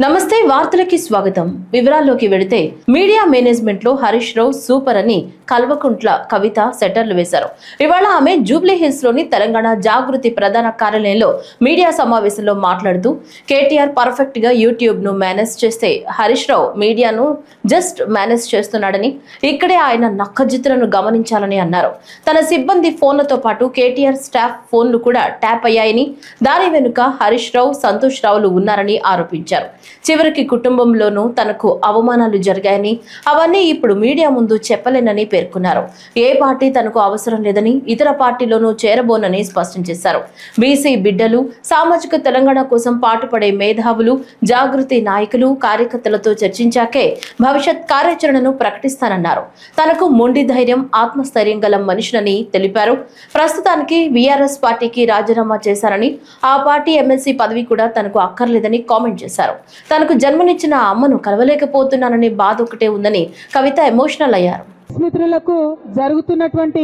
నమస్తే వార్తలకి స్వాగతం. వివరాల్లోకి వెళితే మీడియా మేనేజ్మెంట్ లో హరీష్ రావు సూపర్ అని కల్వకుంట్ల కవిత సెటర్లు వేశారు. ఇవాళ ఆమె జూబ్లీ హిల్స్ లోని తెలంగాణ జాగృతి ప్రధాన కార్యాలయంలో మీడియా సమావేశంలో మాట్లాడుతూ కేటీఆర్ పర్ఫెక్ట్ గా యూట్యూబ్ ను మేనేజ్ చేస్తే హరీష్ రావు మీడియాను జస్ట్ మేనేజ్ చేస్తున్నాడని, ఇక్కడే ఆయన నక్కజిత్తులను గమనించాలని అన్నారు. తన సిబ్బంది ఫోన్లతో పాటు కేటీఆర్ స్టాఫ్ ఫోన్లు కూడా ట్యాప్ అయ్యాయని, దాని వెనుక హరీష్ రావు, సంతోష్ రావులు ఉన్నారని ఆరోపించారు. చివరికి కుటుంబంలోనూ తనకు అవమానాలు జరిగాయని, అవన్నీ ఇప్పుడు మీడియా ముందు చెప్పలేనని పేర్కొన్నారు. ఏ పార్టీ తనకు అవసరం లేదని, ఇతర పార్టీలోనూ చేరబోనని స్పష్టం చేశారు. బీసీ బిడ్డలు, సామాజిక తెలంగాణ కోసం పాటుపడే మేధావులు, జాగృతి నాయకులు, కార్యకర్తలతో చర్చించాకే భవిష్యత్ కార్యాచరణను ప్రకటిస్తానన్నారు. తనకు మొండి ధైర్యం, ఆత్మస్థైర్యం గల మనిషినని తెలిపారు. ప్రస్తుతానికి బీఆర్ఎస్ పార్టీకి రాజీనామా చేశారని, ఆ పార్టీ ఎమ్మెల్సీ పదవి కూడా తనకు అక్కర్లేదని కామెంట్ చేశారు. తనకు జన్మనిచ్చిన అమ్మను కలవలేకపోతున్నానని బాధ ఒకటే ఉందని కవిత ఎమోషనల్ అయ్యారు. మిత్రులకు జరుగుతున్నటువంటి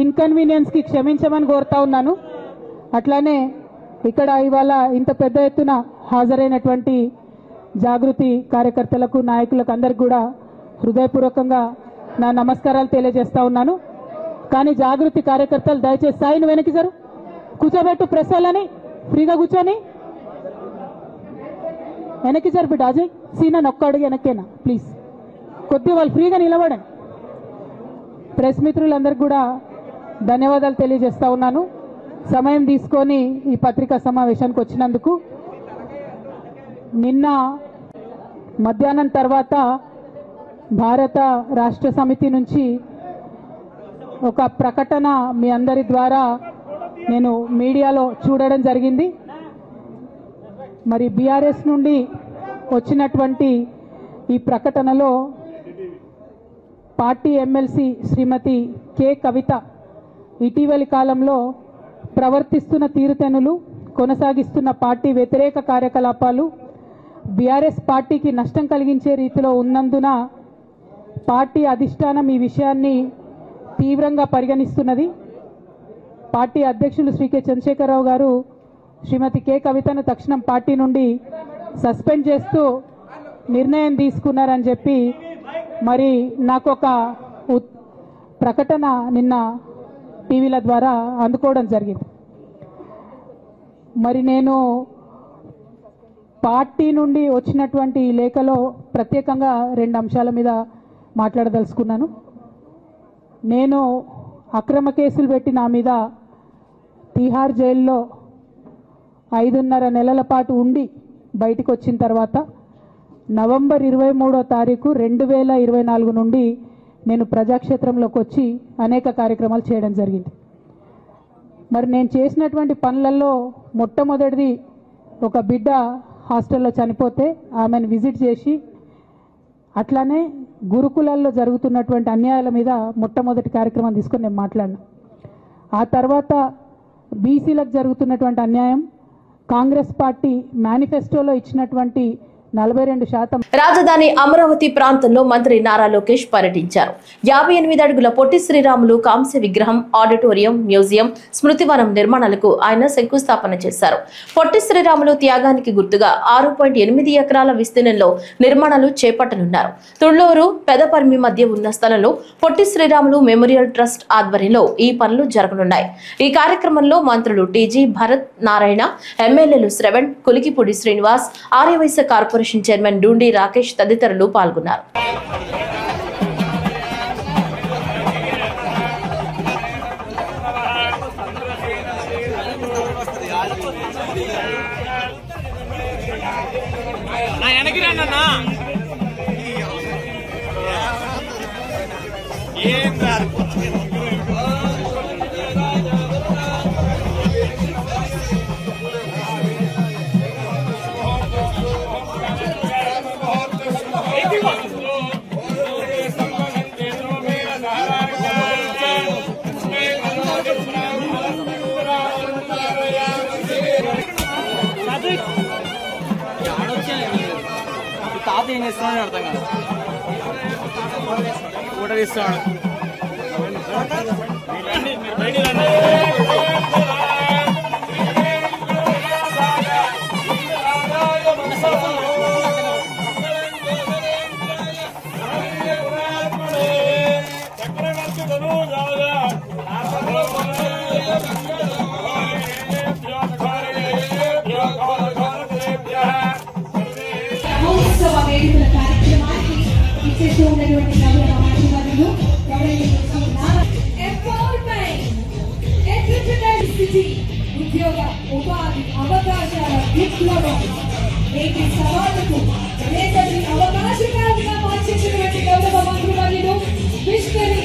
ఇన్కన్వీనియన్స్ కి క్షమించమని కోరుతా ఉన్నాను. అట్లానే ఇక్కడ ఇవాళ ఇంత పెద్ద ఎత్తున హాజరైనటువంటి జాగృతి కార్యకర్తలకు, నాయకులకు అందరికి కూడా హృదయపూర్వకంగా నా నమస్కారాలు తెలియజేస్తా ఉన్నాను. కానీ జాగృతి కార్యకర్తలు దయచేసి సాయిని వెనక్కి జరు కూర్చోబెట్టు, ప్రెస్ వాళ్ళని ఫ్రీగా కూర్చొని వెనక్కి జరు బిడ్డ. అజయ్ సీనా నొక్క అడుగు వెనక్కేనా ప్లీజ్, కొద్దిగా వాళ్ళు ఫ్రీగా నిలబడండి. ప్రెస్ మిత్రులందరికీ కూడా ధన్యవాదాలు తెలియజేస్తా ఉన్నాను సమయం తీసుకొని ఈ పత్రికా సమావేశానికి వచ్చినందుకు. నిన్న మధ్యాహ్నం తర్వాత భారత రాష్ట్ర సమితి నుంచి ఒక ప్రకటన మీ అందరి ద్వారా నేను మీడియాలో చూడడం జరిగింది. మరి బీఆర్ఎస్ నుండి వచ్చినటువంటి ఈ ప్రకటనలో పార్టీ ఎమ్మెల్సీ శ్రీమతి కె కవిత ఇటీవలి కాలంలో ప్రవర్తిస్తున్న తీరుతెన్నులు, కొనసాగిస్తున్న పార్టీ వ్యతిరేక కార్యకలాపాలు బీఆర్ఎస్ పార్టీకి నష్టం కలిగించే రీతిలో ఉన్నందున పార్టీ అధిష్టానం ఈ విషయాన్ని తీవ్రంగా పరిగణిస్తున్నది. పార్టీ అధ్యక్షులు శ్రీ కె చంద్రశేఖరరావు గారు శ్రీమతి కె కవితను తక్షణం పార్టీ నుండి సస్పెండ్ చేస్తూ నిర్ణయం తీసుకున్నారని చెప్పి మరి నాకు ఒక ప్రకటన నిన్న టీవీల ద్వారా అందుకోవడం జరిగింది. మరి నేను పార్టీ నుండి వచ్చినటువంటి ఈ లేఖలో ప్రత్యేకంగా 2 అంశాల మీద మాట్లాడదలుచుకున్నాను. నేను అక్రమ కేసులు పెట్టి నా మీద తిహార్ జైల్లో 5.5 నెలల పాటు ఉండి బయటకు వచ్చిన తర్వాత నవంబర్ 23వ తారీఖు 2024 నుండి నేను ప్రజాక్షేత్రంలోకి వచ్చి అనేక కార్యక్రమాలు చేయడం జరిగింది. మరి నేను చేసినటువంటి పనులలో మొట్టమొదటిది, ఒక బిడ్డ హాస్టల్లో చనిపోతే ఆమెను విజిట్ చేసి, అట్లానే గురుకులాల్లో జరుగుతున్నటువంటి అన్యాయాల మీద మొట్టమొదటి కార్యక్రమం తీసుకొని నేను మాట్లాడినా. ఆ తర్వాత బీసీలకు జరుగుతున్నటువంటి అన్యాయం, కాంగ్రెస్ పార్టీ మేనిఫెస్టోలో ఇచ్చినటువంటి 42%. రాజధాని అమరావతి ప్రాంతంలో మంత్రి నారా లోకేష్ పర్యటించారు. 58 అడుగుల పొట్టి శ్రీరాములు కాంస్య విగ్రహం, ఆడిటోరియం, మ్యూజియం, స్మృతివనం నిర్మాణాలకు ఆయన శంకుస్థాపన చేశారు. పొట్టి శ్రీరాములు త్యాగానికి గుర్తుగా 6.8 ఎకరాల విస్తీర్ణంలో నిర్మాణాలు చేపట్టనున్నారు. తుళ్లూరు, పెదపర్మి మధ్య ఉన్న స్థలంలో పొట్టి శ్రీరాములు మెమోరియల్ ట్రస్ట్ ఆధ్వర్యంలో ఈ పనులు జరగనున్నాయి. ఈ కార్యక్రమంలో మంత్రులు టీజీ భరత్ నారాయణ, ఎమ్మెల్యేలు శ్రవణ్, కులికిపూడి శ్రీనివాస్, ఆర్యవైశ్య కార్పొరేషన్ చైర్మన్ డూండి రాకేష్ తదితరులు పాల్గొన్నారు. తాత ఏం చేస్తున్నాడు అర్థం కాదు. ఫోటో తీస్తున్నాడు. దినోత్సవ వేడుకల కార్యక్రమానికి ఇచ్చేస్తూ ఉన్నటువంటి గౌరవ మంత్రివర్యులు ఉద్యోగ ఉపాధి అవకాశాల విప్లవం నేటి సవాళ్లకు రేపటి అవకాశకాలుగా మార్చేసినటువంటి గౌరవ మంత్రివర్యులు విష్ణుని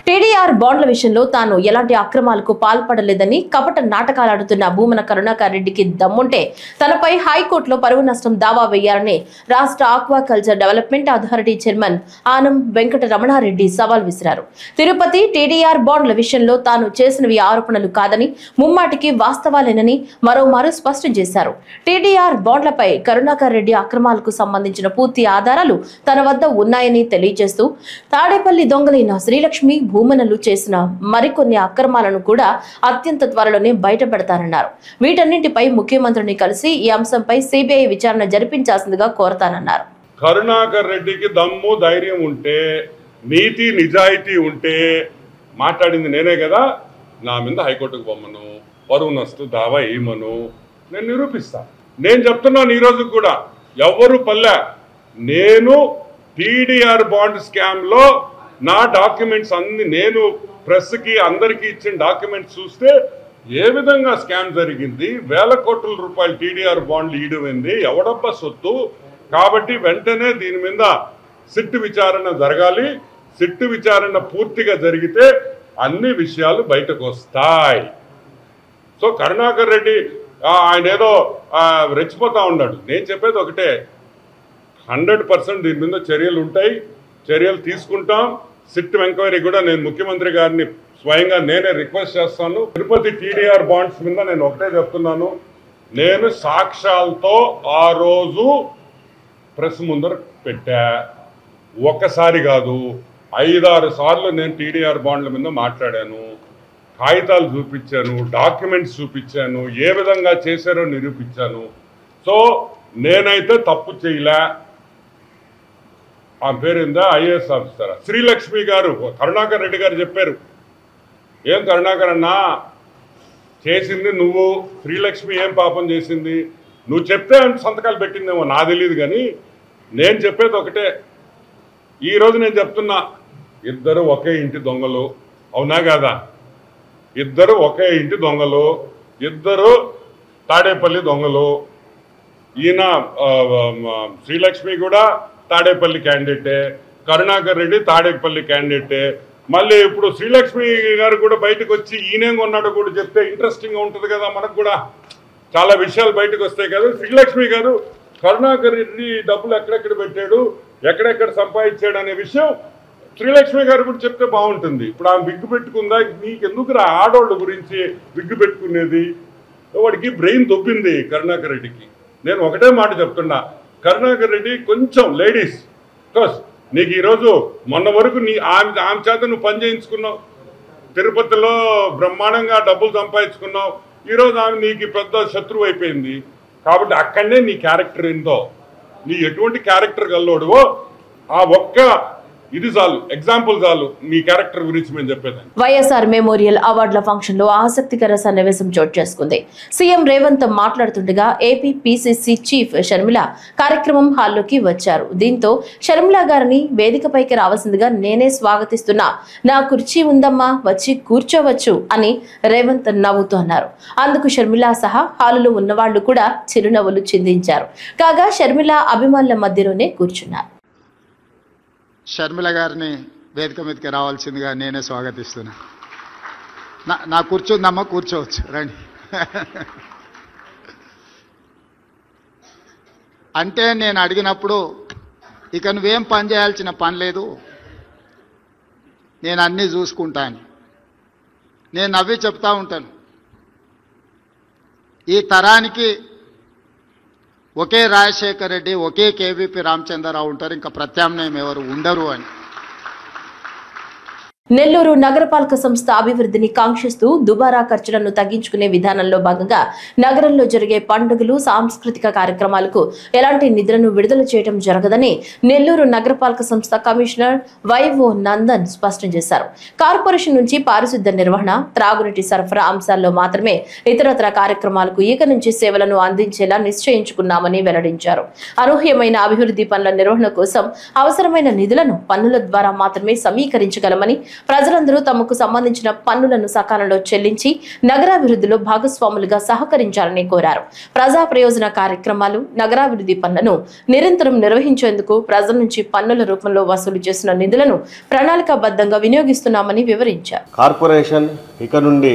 టీడీఆర్ బాండ్ల విషయంలో తాను ఎలాంటి అక్రమాలకు పాల్పడలేదని కపట నాటకాలాడుతున్న భూమన కరుణాకర్ రెడ్డికి దమ్ముంటే తనపై హైకోర్టులో పరువు నష్టం దావా వేయాలని రాష్ట్ర aquaculture development authority chairman Anam Venkata Ramana Reddy సవాల్ విసిరారు. తిరుపతి టీడీఆర్ బాండ్ల విషయంలో తాను చేసినవి ఆరోపణలు కాదని ముమ్మాటికి వాస్తవాలేనని మరోమారు స్పష్టం చేశారు. టీడీఆర్ బాండ్లపై కరుణాకర్ రెడ్డి అక్రమాలకు సంబంధించిన పూర్తి ఆధారాలు తన వద్ద ఉన్నాయని తెలియజేస్తూ తాడేపల్లి దొంగలైన శ్రీలక్ష్మి భూమనలు చేసిన మరికొన్ని అక్రమాలను కూడా అత్యంత త్వరలోనే బయటపెడతానన్నారు. వీటన్నింటిపై ముఖ్యమంత్రిని కలిసి ఈ అంశంపై సిబిఐ విచారణ జరిపించాల్సిందిగా కోరతానన్నారు. కరుణాకర్ రెడ్డికి దమ్ము ధైర్యం ఉంటే, నీతి నిజాయితీ ఉంటే మాట్లాడింది నేనే కదా, నా మీద హైకోర్టుకు పొమ్మను, పరువు నష్టం దావా ఏమను, నేను నిరూపిస్తాను. నేను చెప్తున్నాను ఈ రోజు కూడా, ఎవరు పల్లె, నేను టీడీఆర్ బాండ్ స్కామ్ లో నా డాక్యుమెంట్స్ అన్ని నేను ప్రెస్కి అందరికీ ఇచ్చిన డాక్యుమెంట్స్ చూస్తే ఏ విధంగా స్కామ్ జరిగింది, వేల కోట్ల రూపాయలు టీడీఆర్ బాండ్లు ఈడమైంది, ఎవడబ్బా సొత్తు. కాబట్టి వెంటనే దీని మీద సిట్ విచారణ జరగాలి. సిట్ విచారణ పూర్తిగా జరిగితే అన్ని విషయాలు బయటకు వస్తాయి. సో కరుణాకర్ రెడ్డి ఆయన ఏదో రెచ్చిపోతా ఉన్నాడు. నేను చెప్పేది ఒకటే, 100% దీని మీద చర్యలు ఉంటాయి, చర్యలు తీసుకుంటాం. సిట్ ఎంక్వైరీ కూడా నేను ముఖ్యమంత్రి గారిని స్వయంగా నేనే రిక్వెస్ట్ చేస్తాను. తిరుపతి టీడీఆర్ బాండ్స్ మీద నేను ఒకటే చెప్తున్నాను, నేను సాక్ష్యాలతో ఆ రోజు ప్రెస్ ముందర పెట్టా. ఒక్కసారి కాదు, 5-6 సార్లు నేను టీడీఆర్ బాండ్ల మీద మాట్లాడాను, కాగితాలు చూపించాను, డాక్యుమెంట్స్ చూపించాను, ఏ విధంగా చేశారో నిరూపించాను. సో నేనైతే తప్పు చేయలే. ఆ పేరుందా ఐఏఎస్ ఆఫీసర్ శ్రీలక్ష్మి గారు, కరుణాకర్ రెడ్డి గారు చెప్పారు, ఏం కరుణాకర్ అన్నా చేసింది నువ్వు, శ్రీలక్ష్మి ఏం పాపం చేసింది, నువ్వు చెప్తే సంతకాలు పెట్టిందేమో నా తెలియదు. కానీ నేను చెప్పేది ఒకటే, ఈరోజు నేను చెప్తున్నా, ఇద్దరు ఒకే ఇంటి దొంగలు, అవునా కాదా? ఇద్దరు ఒకే ఇంటి దొంగలు, ఇద్దరు తాడేపల్లి దొంగలు. ఈయన శ్రీలక్ష్మి కూడా తాడేపల్లి క్యాండిడేటే, కరుణాకర్ రెడ్డి తాడేపల్లి క్యాండిడేటే. మళ్ళీ ఇప్పుడు శ్రీలక్ష్మి గారు కూడా బయటకు వచ్చి ఈయనేం కొన్నాడో కూడా చెప్తే ఇంట్రెస్టింగ్గా ఉంటుంది కదా, మనకు కూడా చాలా విషయాలు బయటకు వస్తాయి కదా. శ్రీలక్ష్మి గారు కరుణాకర్ రెడ్డి డబ్బులు ఎక్కడెక్కడ పెట్టాడు, ఎక్కడెక్కడ సంపాదించాడు అనే విషయం శ్రీలక్ష్మి గారు కూడా చెప్తే బాగుంటుంది. ఇప్పుడు ఆమె విగ్గు పెట్టుకుందా, నీకెందుకు ఆడోళ్ళ గురించి విగ్గు పెట్టుకునేది? వాడికి బ్రెయిన్ దొబ్బింది కరుణాకర్ రెడ్డికి. నేను ఒకటే మాట చెప్తున్నా, కరుణాకర్ రెడ్డి కొంచెం లేడీస్ కోర్స్, నీకు ఈరోజు మొన్న వరకు ఆమె చేత నువ్వు పని చేయించుకున్నావు, తిరుపతిలో బ్రహ్మాండంగా డబ్బులు సంపాదించుకున్నావు. ఈరోజు ఆమె నీకు పెద్ద శత్రువు అయిపోయింది. కాబట్టి అక్కడనే నీ క్యారెక్టర్ ఏందో, నీ ఎటువంటి క్యారెక్టర్ గల్లోడువో ఆ ఒక్క ఇది చాలు, ఎగ్జాంపుల్ చాలు నీ క్యారెక్టర్ గురించి మేము చెప్పేదాన్ని. వైఎస్ఆర్ మెమోరియల్ అవార్డుల ఫంక్షన్ లో ఆసక్తికర సన్నివేశం చోటు చేసుకుంది. సీఎం రేవంత్ మాట్లాడుతుండగా ఏపీ పీసీసీ చీఫ్ షర్మిల కార్యక్రమం హాల్లోకి వచ్చారు. దీంతో షర్మిల గారిని వేదికపైకి రావాల్సిందిగా నేనే స్వాగతిస్తున్నా, నా కుర్చీ ఉందమ్మా, వచ్చి కూర్చోవచ్చు అని రేవంత్ నవ్వుతూ అన్నారు. అందుకు షర్మిల సహా హాలులో ఉన్నవాళ్లు కూడా చిరునవ్వులు చిందించారు. కాగా షర్మిల అభిమానుల మధ్యలోనే కూర్చున్నారు. షర్మిల గారిని వేదిక మీదకి రావాల్సిందిగా నేనే స్వాగతిస్తున్నా. నా కూర్చుందమ్మా, కూర్చోవచ్చు, రండి. అంటే నేను అడిగినప్పుడు ఇక నువ్వేం పని చేయాల్సిన పని లేదు, నేను అన్నీ చూసుకుంటాను. నేను నవ్వి చెప్తా ఉంటాను, ఈ తరానికి ఒకే రాజశేఖర్ రెడ్డి, ఒకే కేవీపీ రామచంద్రరావు ఉంటారు, ఇంకా ప్రత్యామ్నాయం ఎవరు ఉండరు అని. నెల్లూరు నగరపాలక సంస్థ అభివృద్ధిని కాంక్షిస్తూ దుబారా ఖర్చులను తగ్గించుకునే విధానంలో భాగంగా నగరంలో జరిగే పండుగలు సాంస్కృతిక కార్యక్రమాలకు ఎలాంటి నిధులను విడుదల చేయడం జరగదని నెల్లూరు నగరపాలక సంస్థ కమిషనర్ వైఓ నందన్ స్పష్టం చేశారు. కార్పొరేషన్ నుంచి పారిశుద్ధ్య నిర్వహణ, త్రాగునీటి సరఫరా అంశాల్లో మాత్రమే ఇతరత్ర కార్యక్రమాలకు ఇక నుంచి సేవలను అందించేలా నిశ్చయించుకున్నామని వెల్లడించారు. అనూహ్యమైన అభివృద్ధి పనుల నిర్వహణ కోసం అవసరమైన నిధులను పన్నుల ద్వారా మాత్రమే సమీకరించగలమని, ప్రజలందరూ తమకు సంబంధించిన పన్నులను సకాలంలో చెల్లించి నగరాభివృద్ధిలో భాగస్వాములుగా సహకరించాలని కోరారు. ప్రజా ప్రయోజన కార్యక్రమాలు, నగరాభివృద్ధి పనులను నిరంతరం నిర్వహించేందుకు ప్రజల నుంచి పన్నుల రూపంలో వసూలు చేసిన నిధులను ప్రణాళికాబద్ధంగా వినియోగిస్తున్నామని వివరించారు. కార్పొరేషన్ ఇక నుండి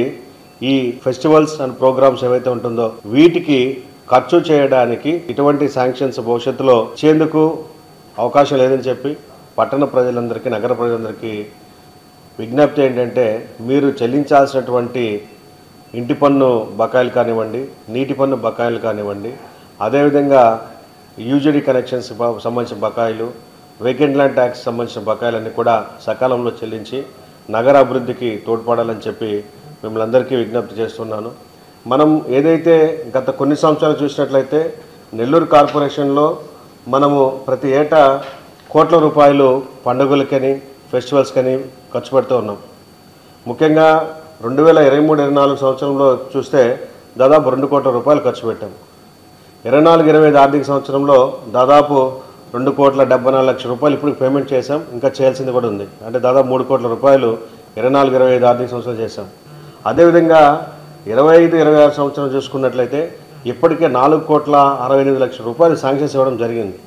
ఈ ఫెస్టివల్స్ అండ్ ప్రోగ్రామ్స్ ఏవైతే ఉంటుందో వీటికి ఖర్చు చేయడానికి ఇటువంటి శాంక్షన్స్ భవిష్యత్తులో ఇచ్చేందుకు అవకాశం లేదని చెప్పి పట్టణ ప్రజలందరికీ, నగర ప్రజలందరికీ విజ్ఞప్తి ఏంటంటే, మీరు చెల్లించాల్సినటువంటి ఇంటి పన్ను బకాయిలు కానివ్వండి, నీటి పన్ను బకాయిలు కానివ్వండి, అదేవిధంగా యూజరీ కనెక్షన్స్ సంబంధించిన బకాయిలు, వేకెంట్ ల్యాండ్ ట్యాక్స్ సంబంధించిన బకాయిలన్నీ కూడా సకాలంలో చెల్లించి నగర అభివృద్ధికి తోడ్పడాలని చెప్పి మిమ్మల్ని అందరికీ విజ్ఞప్తి చేస్తున్నాను. మనం ఏదైతే గత కొన్ని సంవత్సరాలు చూసినట్లయితే నెల్లూరు కార్పొరేషన్లో మనము ప్రతి ఏటా కోట్ల రూపాయలు పండుగలకని, ఫెస్టివల్స్ కని ఖర్చు పెడుతూ ఉన్నాం. ముఖ్యంగా 2023-24 సంవత్సరంలో చూస్తే దాదాపు 2 కోట్ల రూపాయలు ఖర్చు పెట్టాం. 24-25 ఆర్థిక సంవత్సరంలో దాదాపు 2,74,00,000 రూపాయలు ఇప్పుడు పేమెంట్ చేశాం. ఇంకా చేయాల్సింది కూడా ఉంది. అంటే దాదాపు 3 కోట్ల రూపాయలు 24-25 ఆర్థిక సంవత్సరం చేశాం. అదేవిధంగా 25-26 సంవత్సరం చూసుకున్నట్లయితే ఇప్పటికే 4,68,00,000 రూపాయలు శాంక్షన్స్ ఇవ్వడం జరిగింది.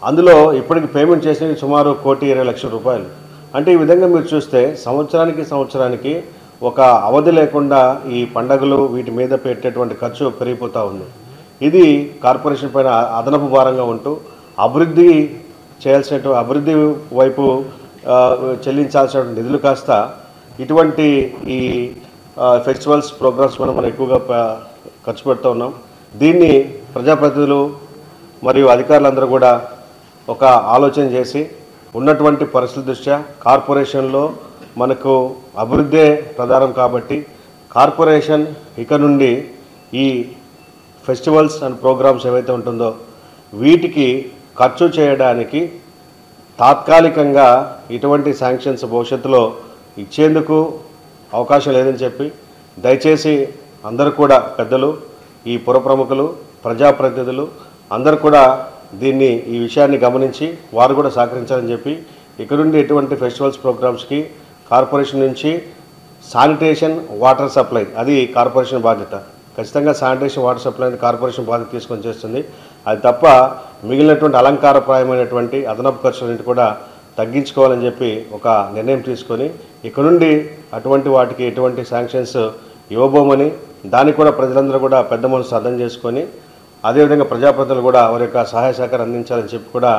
అందులో ఇప్పటికి పేమెంట్ చేసినవి సుమారు 1,20,00,000 రూపాయలు. అంటే ఈ విధంగా మీరు చూస్తే సంవత్సరానికి ఒక అవధి లేకుండా ఈ పండగలు వీటి మీద పెట్టేటువంటి ఖర్చు పెరిగిపోతూ ఉంది. ఇది కార్పొరేషన్ పైన అదనపు భారంగా ఉంటూ అభివృద్ధి వైపు చెల్లించాల్సిన నిధులు కాస్త ఇటువంటి ఈ ఫెస్టివల్స్ ప్రోగ్రామ్స్ మనం ఎక్కువగా ఖర్చు పెడుతూ ఉన్నాం. దీన్ని ప్రజాప్రతినిధులు మరియు అధికారులందరూ కూడా ఒక ఆలోచన చేసి ఉన్నటువంటి పరిస్థితుల దృష్ట్యా కార్పొరేషన్లో మనకు అభివృద్ధే ప్రధానం కాబట్టి కార్పొరేషన్ ఇక నుండి ఈ ఫెస్టివల్స్ అండ్ ప్రోగ్రామ్స్ ఏవైతే ఉంటుందో వీటికి ఖర్చు చేయడానికి తాత్కాలికంగా ఇటువంటి శాంక్షన్స్ భవిష్యత్తులో ఇచ్చేందుకు అవకాశం లేదని చెప్పి దయచేసి అందరూ కూడా పెద్దలు, ఈ పుర ప్రముఖులు, ప్రజాప్రతినిధులు అందరూ కూడా ఈ విషయాన్ని గమనించి వారు కూడా సహకరించాలని చెప్పి ఇక నుండి ఎటువంటి ఫెస్టివల్స్ ప్రోగ్రామ్స్కి కార్పొరేషన్ నుంచి శానిటేషన్, వాటర్ సప్లై అది కార్పొరేషన్ బాధ్యత. ఖచ్చితంగా శానిటేషన్, వాటర్ సప్లై కార్పొరేషన్ బాధ్యత తీసుకొని చేస్తుంది. అది తప్ప మిగిలినటువంటి అలంకారప్రాయమైనటువంటి అదనపు ఖర్చులన్నింటి కూడా తగ్గించుకోవాలని చెప్పి ఒక నిర్ణయం తీసుకొని ఇక నుండి అటువంటి వాటికి ఎటువంటి శాంక్షన్స్ ఇవ్వబోమని, దానికి కూడా ప్రజలందరూ కూడా పెద్ద మనసు అర్థం చేసుకొని అదేవిధంగా ప్రజాప్రతినిధులు కూడా వారి యొక్క సహాయ సహకారం అందించాలని చెప్పి కూడా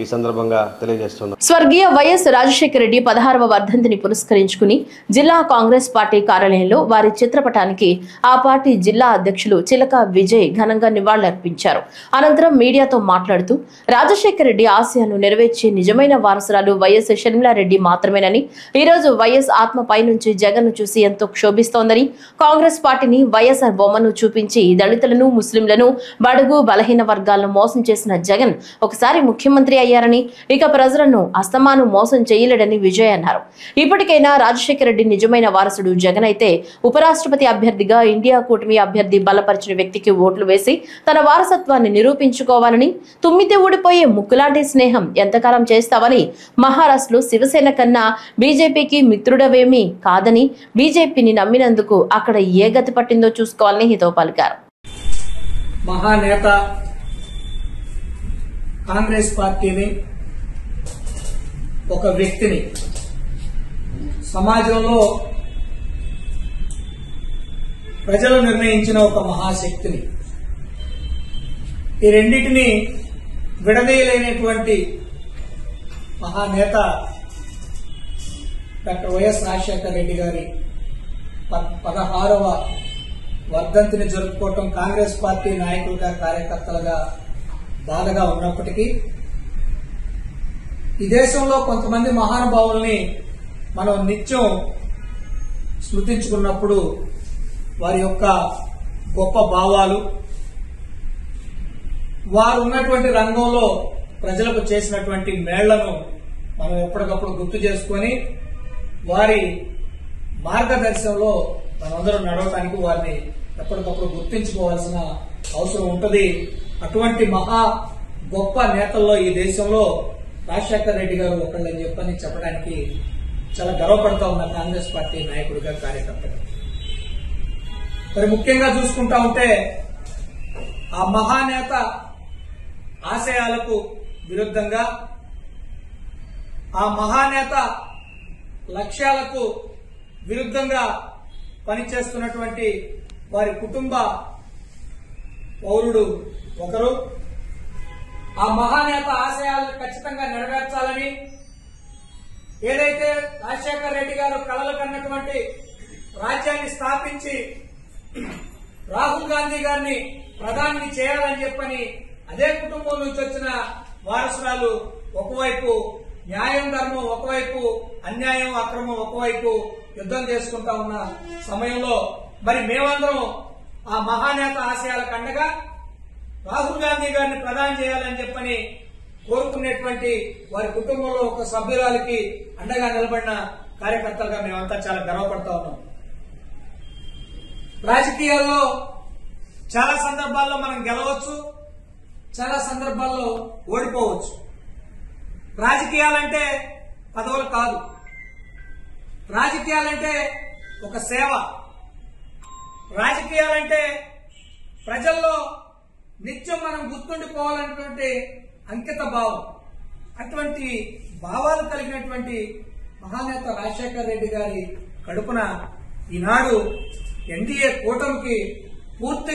ఈ సందర్భంగా తెలియజేస్తున్నాం. స్వర్గీయ వైఎస్ రాజశేఖర రెడ్డి 16వ వర్ధంతిని పురస్కరించుకుని జిల్లా కాంగ్రెస్ పార్టీ కార్యాలయంలో వారి చిత్రపటానికి ఆ పార్టీ జిల్లా అధ్యక్షులు చిలక విజయ్ ఘనంగా నివాళులర్పించారు. అనంతరం మీడియాతో మాట్లాడుతూ రాజశేఖర రెడ్డి ఆశయాలను నెరవేర్చే నిజమైన వారసురాలు వైఎస్ షర్మిలారెడ్డి మాత్రమేనని, ఈ రోజు వైఎస్ ఆత్మపై నుంచి జగన్ ను చూసి ఎంతో క్షోభిస్తోందని, కాంగ్రెస్ పార్టీని వైఎస్ఆర్ బొమ్మను చూపించి దళితులను, ముస్లింలను, బడుగు బలహీన వర్గాలను మోసం చేసిన జగన్ ఒకసారి ముఖ్యమంత్రి అయ్యారని, ఇక ప్రజలను అస్తమాను మోసం చేయలేడని విజయ్ అన్నారు. ఇప్పటికైనా రాజశేఖర రెడ్డి నిజమైన వారసుడు జగన్ అయితే ఉపరాష్ట్రపతి అభ్యర్థిగా ఇండియా కూటమి అభ్యర్థి బలపరిచిన వ్యక్తికి ఓట్లు వేసి తన వారసత్వాన్ని నిరూపించుకోవాలని, తుమ్మితే ఊడిపోయే ముక్కులాంటి స్నేహం ఎంతకాలం చేస్తావని, మహారాష్ట్రలో శివసేన కన్నా బీజేపీకి మిత్రుడవేమీ కాదని, బీజేపీని నమ్మినందుకు అక్కడ ఏ గతి పట్టిందో చూసుకోవాలని హితవు పలికారు. మహానేత కాంగ్రెస్ పార్టీని, ఒక వ్యక్తిని, సమాజంలో ప్రజలు నిర్ణయించిన ఒక మహాశక్తిని, ఈ రెండింటినీ విడదీయలేనటువంటి మహానేత డాక్టర్ వైఎస్ రాజశేఖర రెడ్డి గారి 16వ వర్ధంతిని జరుపుకోవటం కాంగ్రెస్ పార్టీ నాయకులుగా, కార్యకర్తలుగా బాధగా ఉన్నప్పటికీ ఈ దేశంలో కొంతమంది మహానుభావుల్ని మనం నిత్యం స్మృతించుకున్నప్పుడు వారి యొక్క గొప్ప భావాలు, వారు ఉన్నటువంటి రంగంలో ప్రజలకు చేసినటువంటి మేళ్లను మనం ఎప్పటికప్పుడు గుర్తు చేసుకొని వారి మార్గదర్శనంలో మనందరం నడవటానికి వారిని ఎప్పటికప్పుడు గుర్తించుకోవాల్సిన అవసరం ఉంటుంది. అటువంటి మహా గొప్ప నేతల్లో ఈ దేశంలో రాజశేఖర రెడ్డి గారు ఒకళ్ళని చెప్పడానికి చాలా గర్వపడతా ఉన్న కాంగ్రెస్ పార్టీ నాయకుడిగా, కార్యకర్తగా. మరి ముఖ్యంగా చూసుకుంటా ఉంటే ఆ మహానేత ఆశయాలకు విరుద్ధంగా, ఆ మహానేత లక్ష్యాలకు విరుద్ధంగా పనిచేస్తున్నటువంటి వారి కుటుంబ పౌరుడు ఒకరు. ఆ మహానేత ఆశయాలను ఖచ్చితంగా నెరవేర్చాలని ఏదైతే రాజశేఖర రెడ్డి గారు కలలు కన్నటువంటి రాజ్యాన్ని స్థాపించి రాహుల్ గాంధీ గారిని ప్రధాని చేయాలని చెప్పని అదే కుటుంబం నుంచి వచ్చిన వారసురాలు ఒకవైపు న్యాయం ధర్మం, ఒకవైపు అన్యాయం అక్రమం, ఒకవైపు యుద్ధం చేసుకుంటా ఉన్న సమయంలో మరి మేమందరం ఆ మహానేత ఆశయాలకు అండగా రాహుల్ గాంధీ గారిని ప్రధాని చేయాలని చెప్పని కోరుకునేటువంటి వారి కుటుంబంలో ఒక సభ్యురాలికి అండగా నిలబడిన కార్యకర్తలుగా మేమంతా చాలా గర్వపడతా ఉన్నాం. రాజకీయాల్లో చాలా సందర్భాల్లో మనం గెలవచ్చు, చాలా సందర్భాల్లో ఓడిపోవచ్చు. రాజకీయాలంటే పదవులు కాదు, రాజకీయాలంటే ఒక సేవ, రాజకీయాలంటే ప్రజల్లో నిత్యం మనం గుర్తుండిపోవాలనేటువంటి అంకిత భావం. అటువంటి భావాలు కలిగినటువంటి మహానేత రాజశేఖర రెడ్డి గారి కడుపున ఈనాడు ఎన్డీఏ కూటమికి పూర్తి